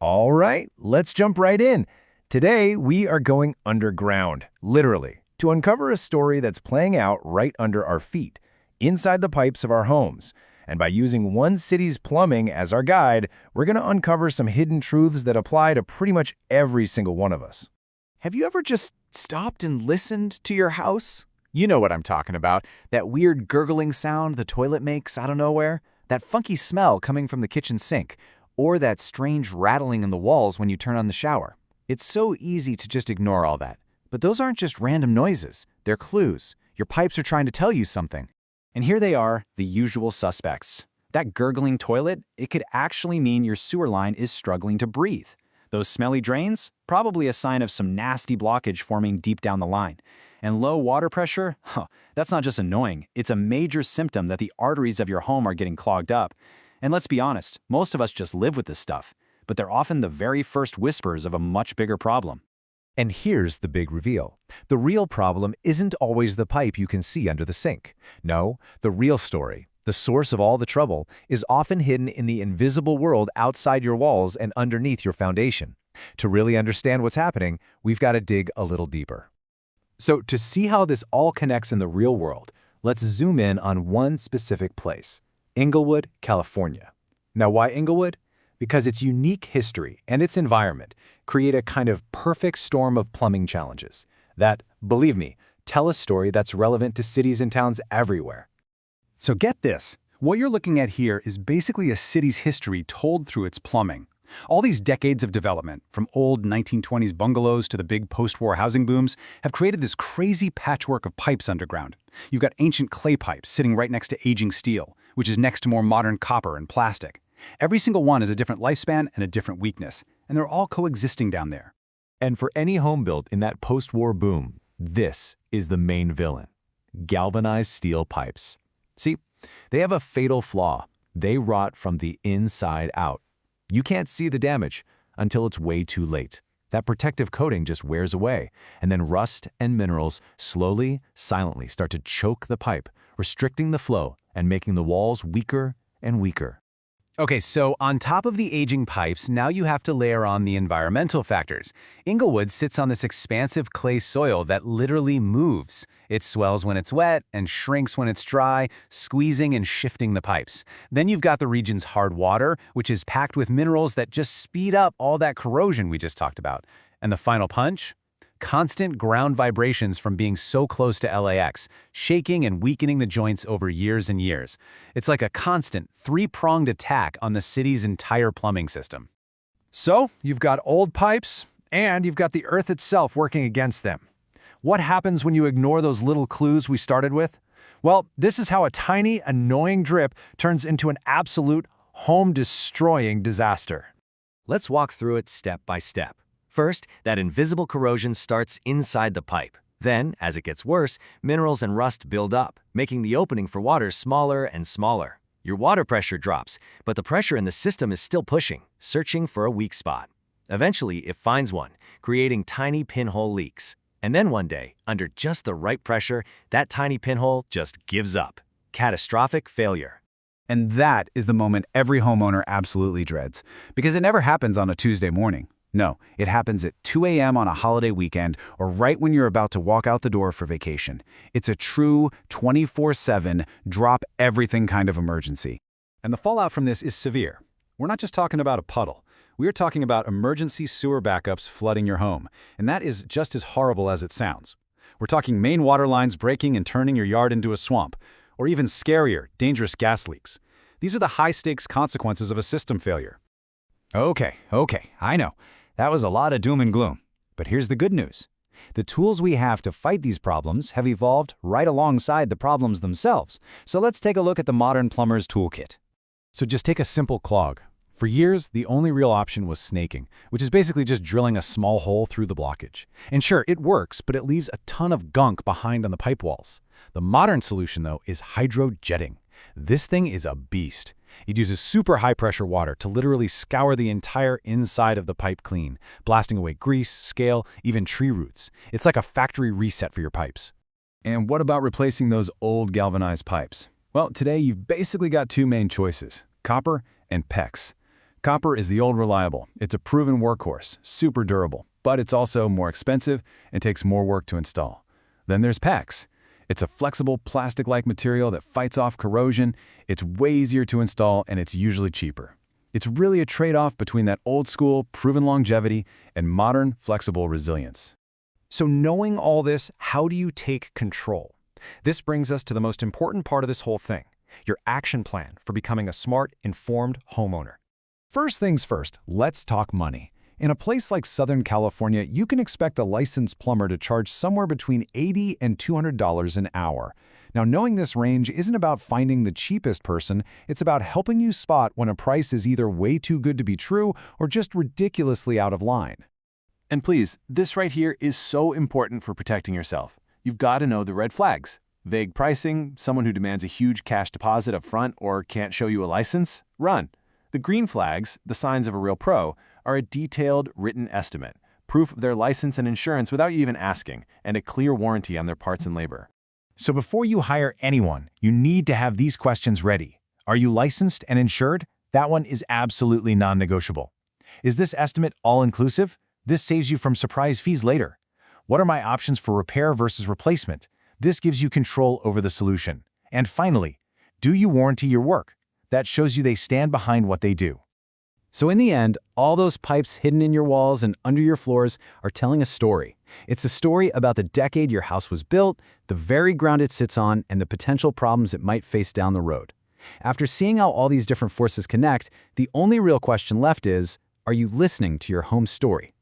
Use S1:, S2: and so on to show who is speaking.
S1: All right, let's jump right in. Today, we are going underground, literally, to uncover a story that's playing out right under our feet, inside the pipes of our homes. And by using one city's plumbing as our guide, we're going to uncover some hidden truths that apply to pretty much every single one of us.
S2: Have you ever just stopped and listened to your house? You know what I'm talking about. That weird gurgling sound the toilet makes out of nowhere? That funky smell coming from the kitchen sink? Or that strange rattling in the walls when you turn on the shower? It's so easy to just ignore all that. But those aren't just random noises. They're clues. Your pipes are trying to tell you something. And here they are, the usual suspects. That gurgling toilet, it could actually mean your sewer line is struggling to breathe. Those smelly drains? Probably a sign of some nasty blockage forming deep down the line. And low water pressure? That's not just annoying. It's a major symptom that the arteries of your home are getting clogged up. And let's be honest, most of us just live with this stuff. But they're often the very first whispers of a much bigger problem.
S1: And here's the big reveal. The real problem isn't always the pipe you can see under the sink. No, the real story, the source of all the trouble, is often hidden in the invisible world outside your walls and underneath your foundation. To really understand what's happening, we've got to dig a little deeper. So to see how this all connects in the real world, let's zoom in on one specific place, Inglewood, California. Now, why Inglewood? Because its unique history and its environment create a kind of perfect storm of plumbing challenges that, believe me, tell a story that's relevant to cities and towns everywhere.
S3: So get this. What you're looking at here is basically a city's history told through its plumbing. All these decades of development, from old 1920s bungalows to the big post-war housing booms, have created this crazy patchwork of pipes underground. You've got ancient clay pipes sitting right next to aging steel, which is next to more modern copper and plastic. Every single one has a different lifespan and a different weakness, and they're all coexisting down there.
S1: And for any home built in that post-war boom, this is the main villain: galvanized steel pipes. See, they have a fatal flaw. They rot from the inside out. You can't see the damage until it's way too late. That protective coating just wears away, and then rust and minerals slowly, silently start to choke the pipe, restricting the flow and making the walls weaker and weaker.
S3: Okay, so on top of the aging pipes, now you have to layer on the environmental factors. Inglewood sits on this expansive clay soil that literally moves. It swells when it's wet and shrinks when it's dry, squeezing and shifting the pipes. Then you've got the region's hard water, which is packed with minerals that just speed up all that corrosion we just talked about. And the final punch? Constant ground vibrations from being so close to LAX, shaking and weakening the joints over years and years. It's like a constant, three-pronged attack on the city's entire plumbing system.
S1: So, you've got old pipes, and you've got the earth itself working against them. What happens when you ignore those little clues we started with? Well, this is how a tiny, annoying drip turns into an absolute, home-destroying disaster.
S4: Let's walk through it step by step. First, that invisible corrosion starts inside the pipe. Then, as it gets worse, minerals and rust build up, making the opening for water smaller and smaller. Your water pressure drops, but the pressure in the system is still pushing, searching for a weak spot. Eventually, it finds one, creating tiny pinhole leaks. And then one day, under just the right pressure, that tiny pinhole just gives up. Catastrophic failure.
S3: And that is the moment every homeowner absolutely dreads, because it never happens on a Tuesday morning. No, it happens at 2 a.m. on a holiday weekend or right when you're about to walk out the door for vacation. It's a true 24/7, drop-everything kind of emergency.
S5: And the fallout from this is severe. We're not just talking about a puddle. We're talking about emergency sewer backups flooding your home, and that is just as horrible as it sounds. We're talking main water lines breaking and turning your yard into a swamp, or even scarier, dangerous gas leaks. These are the high-stakes consequences of a system failure.
S1: Okay, I know. That was a lot of doom and gloom. But here's the good news. The tools we have to fight these problems have evolved right alongside the problems themselves. So let's take a look at the modern plumber's toolkit. So just take a simple clog. For years, the only real option was snaking, which is basically just drilling a small hole through the blockage. And sure, it works, but it leaves a ton of gunk behind on the pipe walls. The modern solution, though, is hydrojetting. This thing is a beast. It uses super high-pressure water to literally scour the entire inside of the pipe clean, blasting away grease, scale, even tree roots. It's like a factory reset for your pipes.
S5: And what about replacing those old galvanized pipes? Well, today you've basically got two main choices: copper and PEX. Copper is the old reliable. It's a proven workhorse, super durable, but it's also more expensive and takes more work to install. Then there's PEX. It's a flexible, plastic-like material that fights off corrosion. It's way easier to install, and it's usually cheaper. It's really a trade-off between that old-school, proven longevity and modern, flexible resilience.
S6: So knowing all this, how do you take control? This brings us to the most important part of this whole thing, your action plan for becoming a smart, informed homeowner.
S1: First things first, let's talk money. In a place like Southern California, you can expect a licensed plumber to charge somewhere between $80 and $200 an hour. Now, knowing this range isn't about finding the cheapest person, it's about helping you spot when a price is either way too good to be true or just ridiculously out of line.
S3: And please, this right here is so important for protecting yourself. You've got to know the red flags. Vague pricing, someone who demands a huge cash deposit up front or can't show you a license? Run. The green flags, the signs of a real pro, are a detailed, written estimate, proof of their license and insurance without you even asking, and a clear warranty on their parts and labor.
S1: So before you hire anyone, you need to have these questions ready. Are you licensed and insured? That one is absolutely non-negotiable. Is this estimate all-inclusive? This saves you from surprise fees later. What are my options for repair versus replacement? This gives you control over the solution. And finally, do you warranty your work? That shows you they stand behind what they do. So in the end, all those pipes hidden in your walls and under your floors are telling a story. It's a story about the decade your house was built, the very ground it sits on, and the potential problems it might face down the road. After seeing how all these different forces connect, the only real question left is, are you listening to your home story?